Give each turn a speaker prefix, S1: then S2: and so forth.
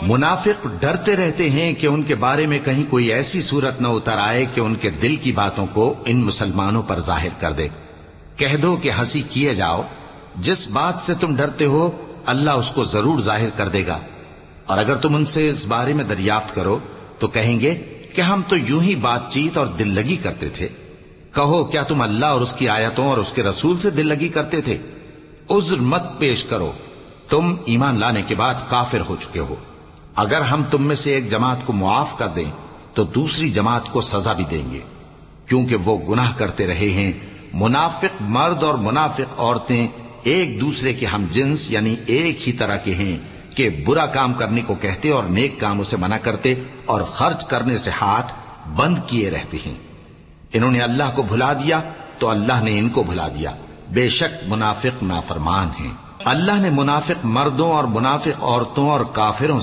S1: منافق ڈرتے رہتے ہیں کہ ان کے بارے میں کہیں کوئی ایسی صورت نہ اتر آئے کہ ان کے دل کی باتوں کو ان مسلمانوں پر ظاہر کر دے۔ کہہ دو کہ ہنسی کیے جاؤ، جس بات سے تم ڈرتے ہو اللہ اس کو ضرور ظاہر کر دے گا، اور اگر تم ان سے اس بارے میں دریافت کرو تو کہیں گے کہ ہم تو یوں ہی بات چیت اور دل لگی کرتے تھے۔ کہو کیا تم اللہ اور اس کی آیتوں اور اس کے رسول سے دل لگی کرتے تھے؟ عذر مت پیش کرو، تم ایمان لانے کے بعد کافر ہو چکے ہو۔ اگر ہم تم میں سے ایک جماعت کو معاف کر دیں تو دوسری جماعت کو سزا بھی دیں گے، کیونکہ وہ گناہ کرتے رہے ہیں۔ منافق مرد اور منافق عورتیں ایک دوسرے کے ہم جنس یعنی ایک ہی طرح کے ہیں کہ برا کام کرنے کو کہتے اور نیک کاموں سے منع کرتے اور خرچ کرنے سے ہاتھ بند کیے رہتے ہیں۔ انہوں نے اللہ کو بھلا دیا تو اللہ نے ان کو بھلا دیا، بے شک منافق نافرمان ہیں۔ اللہ نے منافق مردوں اور منافق عورتوں اور کافروں